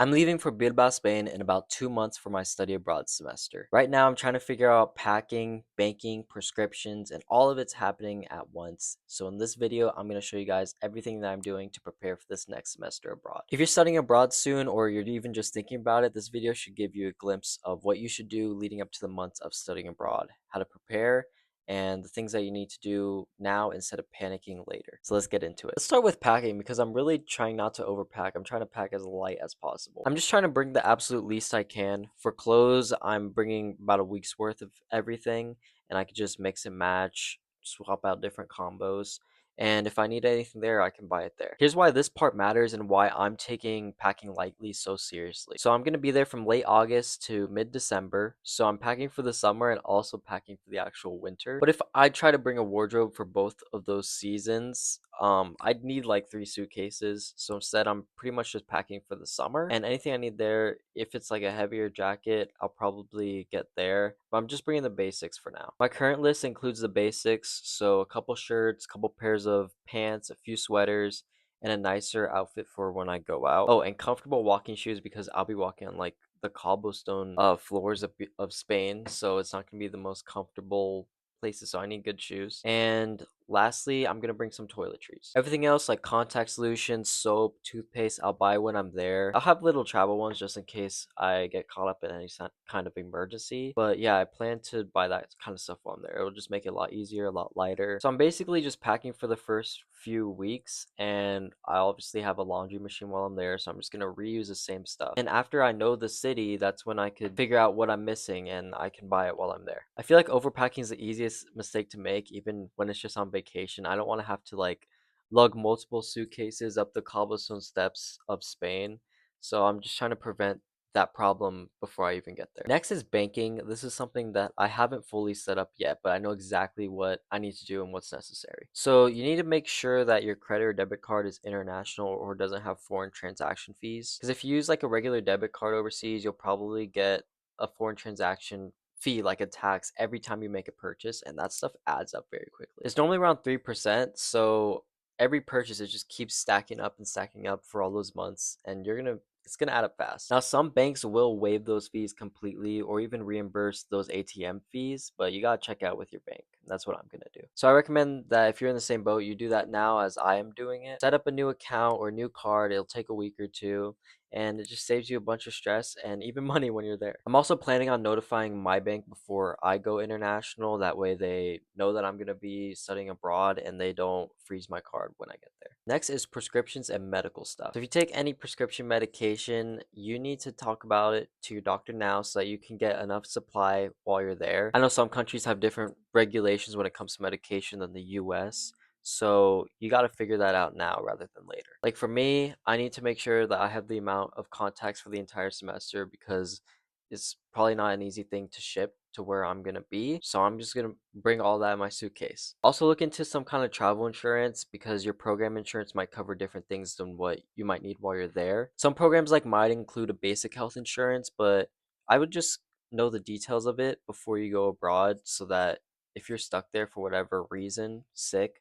I'm leaving for Bilbao, Spain in about 2 months for my study abroad semester. Right now, I'm trying to figure out packing, banking, prescriptions, and all of it's happening at once. So in this video, I'm going to show you guys everything that I'm doing to prepare for this next semester abroad. If you're studying abroad soon, or you're even just thinking about it, this video should give you a glimpse of what you should do leading up to the months of studying abroad, how to prepare, and the things that you need to do now instead of panicking later. So let's get into it. Let's start with packing because I'm really trying not to overpack. I'm trying to pack as light as possible. I'm just trying to bring the absolute least I can. For clothes, I'm bringing about a week's worth of everything, and I can just mix and match, swap out different combos. And if I need anything there, I can buy it there. Here's why this part matters and why I'm taking packing lightly so seriously. So I'm going to be there from late August to mid-December. So I'm packing for the summer and also packing for the actual winter. But if I try to bring a wardrobe for both of those seasons, I'd need like 3 suitcases. So instead, I'm pretty much just packing for the summer. And anything I need there, if it's like a heavier jacket, I'll probably get there. But I'm just bringing the basics for now. My current list includes the basics, so a couple shirts, a couple pairs of pants, a few sweaters, and a nicer outfit for when I go out. Oh, and comfortable walking shoes because I'll be walking on like the cobblestone floors of Spain, so it's not gonna be the most comfortable places. So I need good shoes. And lastly, I'm gonna bring some toiletries. Everything else like contact solutions, soap, toothpaste, I'll buy when I'm there. I'll have little travel ones just in case I get caught up in any kind of emergency. But yeah, I plan to buy that kind of stuff while I'm there. It'll just make it a lot easier, a lot lighter. So I'm basically just packing for the first few weeks, and I obviously have a laundry machine while I'm there, so I'm just gonna reuse the same stuff. And after I know the city, that's when I could figure out what I'm missing and I can buy it while I'm there. I feel like overpacking is the easiest mistake to make, even when it's just on vacation. I don't want to have to like lug multiple suitcases up the cobblestone steps of Spain. So I'm just trying to prevent that problem before I even get there. Next is banking. This is something that I haven't fully set up yet, but I know exactly what I need to do and what's necessary. So you need to make sure that your credit or debit card is international or doesn't have foreign transaction fees. Because if you use like a regular debit card overseas, you'll probably get a foreign transaction fee, like a tax, every time you make a purchase, and that stuff adds up very quickly. It's normally around 3%, so every purchase, it just keeps stacking up and stacking up for all those months, and it's gonna add up fast. Now, some banks will waive those fees completely or even reimburse those ATM fees, but you gotta check out with your bank. That's what I'm gonna do. So I recommend that if you're in the same boat, you do that now as I am doing it. Set up a new account or new card. It'll take a week or two, and it just saves you a bunch of stress and even money when you're there. I'm also planning on notifying my bank before I go international. That way they know that I'm going to be studying abroad and they don't freeze my card when I get there. Next is prescriptions and medical stuff. So if you take any prescription medication, you need to talk about it to your doctor now so that you can get enough supply while you're there. I know some countries have different regulations when it comes to medication than the US. So you got to figure that out now rather than later. Like for me, I need to make sure that I have the amount of contacts for the entire semester because it's probably not an easy thing to ship to where I'm gonna be. So I'm just gonna bring all that in my suitcase. Also look into some kind of travel insurance because your program insurance might cover different things than what you might need while you're there. Some programs like might include a basic health insurance, but I would just know the details of it before you go abroad so that if you're stuck there for whatever reason, sick,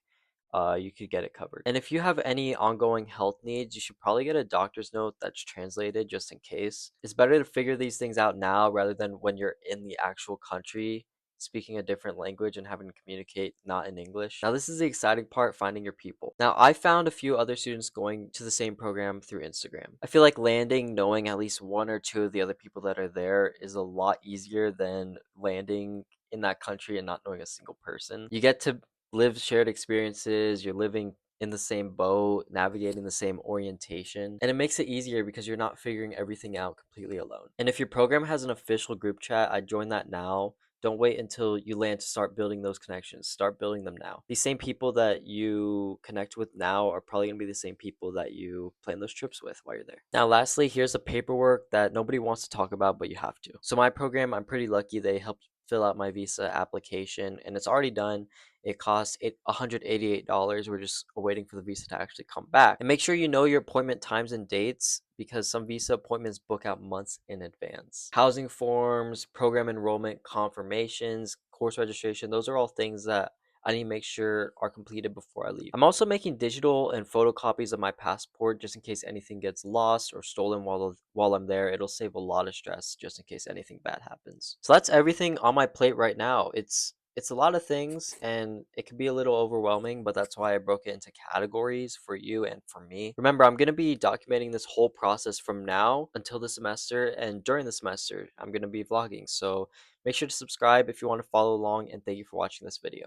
you could get it covered. And if you have any ongoing health needs, you should probably get a doctor's note that's translated just in case. It's better to figure these things out now rather than when you're in the actual country speaking a different language and having to communicate not in English. Now, this is the exciting part, finding your people. Now, I found a few other students going to the same program through Instagram. I feel like landing knowing at least one or two of the other people that are there is a lot easier than landing in that country and not knowing a single person. You get to live shared experiences, you're living in the same boat, navigating the same orientation, and it makes it easier because you're not figuring everything out completely alone. And if your program has an official group chat, I'd join that now. Don't wait until you land to start building those connections. Start building them now. These same people that you connect with now are probably going to be the same people that you plan those trips with while you're there. Now, lastly, here's the paperwork that nobody wants to talk about, but you have to. So my program, I'm pretty lucky. They helped fill out my visa application and it's already done. It costs $188. We're just waiting for the visa to actually come back. And make sure you know your appointment times and dates because some visa appointments book out months in advance. Housing forms, program enrollment confirmations, course registration, those are all things that I need to make sure are completed before I leave. I'm also making digital and photocopies of my passport just in case anything gets lost or stolen while I'm there. It'll save a lot of stress just in case anything bad happens. So that's everything on my plate right now. It's a lot of things and it can be a little overwhelming, but that's why I broke it into categories for you and for me. Remember, I'm going to be documenting this whole process from now until the semester, and during the semester, I'm going to be vlogging. So make sure to subscribe if you want to follow along, and thank you for watching this video.